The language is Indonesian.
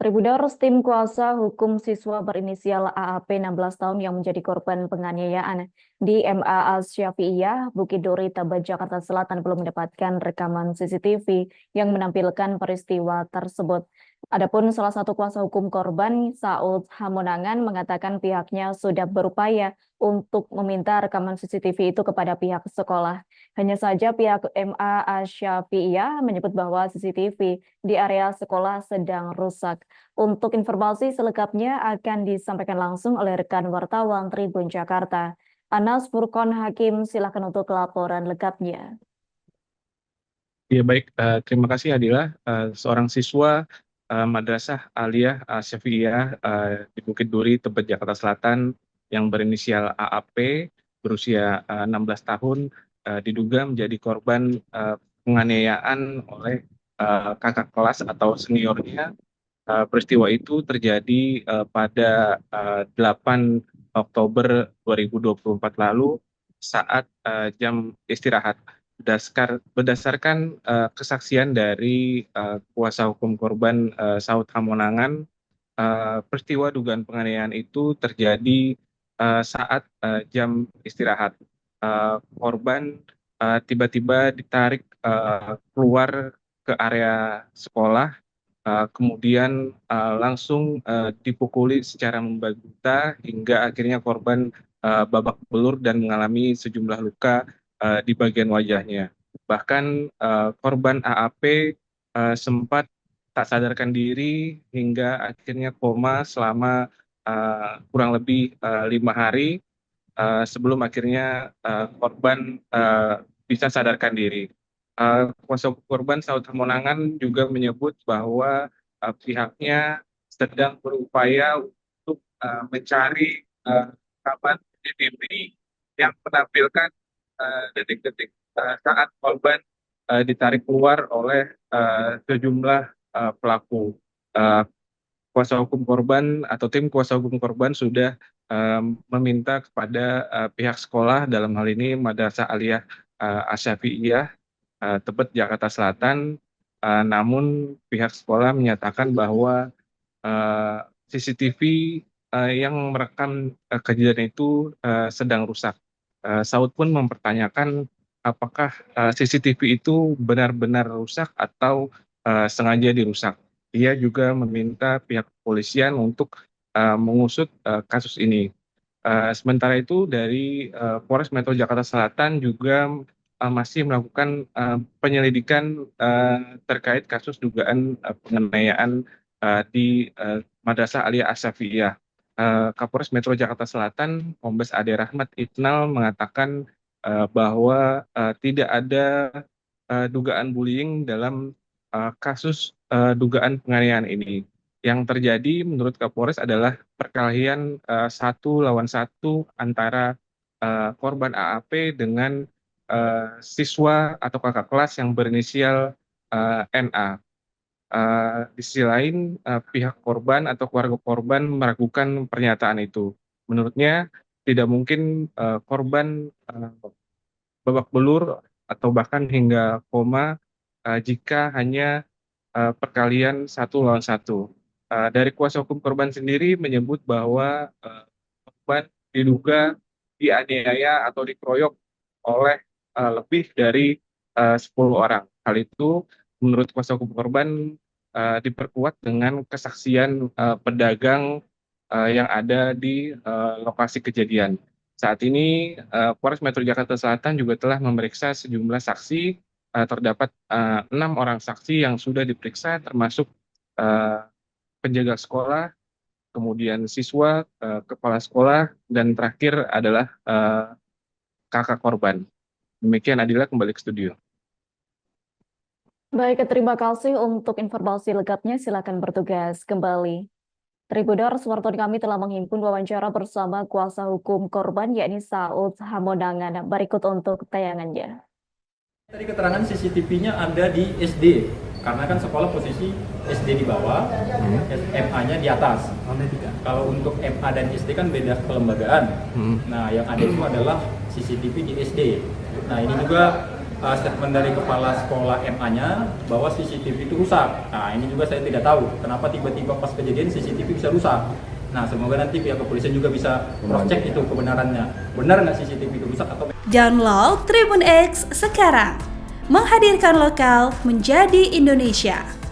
Tribunars, tim kuasa hukum siswa berinisial AAP 16 tahun yang menjadi korban penganiayaan di MA Asy-Syafi'iyah, Bukit Duri, Tebet, Jakarta Selatan belum mendapatkan rekaman CCTV yang menampilkan peristiwa tersebut. Adapun salah satu kuasa hukum korban, Saud Hamonangan, mengatakan pihaknya sudah berupaya untuk meminta rekaman CCTV itu kepada pihak sekolah. Hanya saja pihak MA Asy-Syafi'iyah menyebut bahwa CCTV di area sekolah sedang rusak. Untuk informasi selengkapnya akan disampaikan langsung oleh rekan wartawan Tribun Jakarta. Anas Furqon Hakim, silakan untuk laporan lengkapnya. Ya baik, terima kasih Adila. Seorang siswa Madrasah Aliyah Syafi'iyah di Bukit Duri, Tebet, Jakarta Selatan yang berinisial AAP berusia 16 tahun diduga menjadi korban penganiayaan oleh kakak kelas atau seniornya. Peristiwa itu terjadi pada 8 Oktober 2024 lalu saat jam istirahat. Berdasarkan kesaksian dari kuasa hukum korban Saud Hamonangan, peristiwa dugaan penganiayaan itu terjadi saat jam istirahat. Korban tiba-tiba ditarik keluar ke area sekolah, kemudian langsung dipukuli secara membabi-buta hingga akhirnya korban babak belur dan mengalami sejumlah luka di bagian wajahnya. Bahkan korban AAP sempat tak sadarkan diri hingga akhirnya koma selama kurang lebih 5 hari sebelum akhirnya korban bisa sadarkan diri. Kuasa hukum korban Saud Hamonangan juga menyebut bahwa pihaknya sedang berupaya untuk mencari rekaman CCTV yang menampilkan detik-detik saat korban ditarik keluar oleh sejumlah pelaku. Uh, Kuasa hukum korban atau tim kuasa hukum korban sudah meminta kepada pihak sekolah, dalam hal ini Madrasah Aliyah Asy-Syafi'iyah Tebet, Jakarta Selatan. Namun pihak sekolah menyatakan bahwa CCTV yang merekam kejadian itu sedang rusak. Saud pun mempertanyakan apakah CCTV itu benar-benar rusak atau sengaja dirusak. Ia juga meminta pihak kepolisian untuk mengusut kasus ini. Sementara itu dari Polres Metro Jakarta Selatan juga masih melakukan penyelidikan terkait kasus dugaan penganiayaan di Madrasah Aliyah Asy-Syafi'iyah. Kapolres Metro Jakarta Selatan, Kombes Ade Rahmat Itnal, mengatakan bahwa tidak ada dugaan bullying dalam kasus dugaan penganiayaan ini. Yang terjadi menurut Kapolres adalah perkelahian 1 lawan 1 antara korban AAP dengan siswa atau kakak kelas yang berinisial NA. Di sisi lain, pihak korban atau keluarga korban meragukan pernyataan itu. Menurutnya tidak mungkin korban babak belur atau bahkan hingga koma jika hanya perkalian 1 lawan 1. Dari kuasa hukum korban sendiri menyebut bahwa korban diduga dianiaya atau dikeroyok oleh lebih dari 10 orang. Hal itu menurut kuasa hukum korban diperkuat dengan kesaksian pedagang yang ada di lokasi kejadian. Saat ini Polres Metro Jakarta Selatan juga telah memeriksa sejumlah saksi. Terdapat 6 orang saksi yang sudah diperiksa, termasuk penjaga sekolah, kemudian siswa, kepala sekolah, dan terakhir adalah kakak korban. Demikian, Adila, kembali ke studio. Baik, terima kasih untuk informasi lengkapnya. Silakan bertugas kembali. Tribunars, wartawan kami telah menghimpun wawancara bersama kuasa hukum korban, yakni Saud Hamonangan. Berikut untuk tayangannya. Tadi keterangan CCTV-nya ada di SD, karena kan sekolah posisi SD di bawah, MA-nya di atas. Kalau untuk MA dan SD kan beda kelembagaan. Nah, yang ada itu adalah CCTV di SD. Nah, ini juga statement dari kepala sekolah MA-nya bahwa CCTV itu rusak. Nah, ini juga saya tidak tahu kenapa tiba-tiba pas kejadian CCTV bisa rusak. Nah, semoga nanti pihak kepolisian juga bisa cross-check itu kebenarannya. Benar nggak CCTV itu rusak atau... Download Tribun X sekarang. Menghadirkan lokal menjadi Indonesia.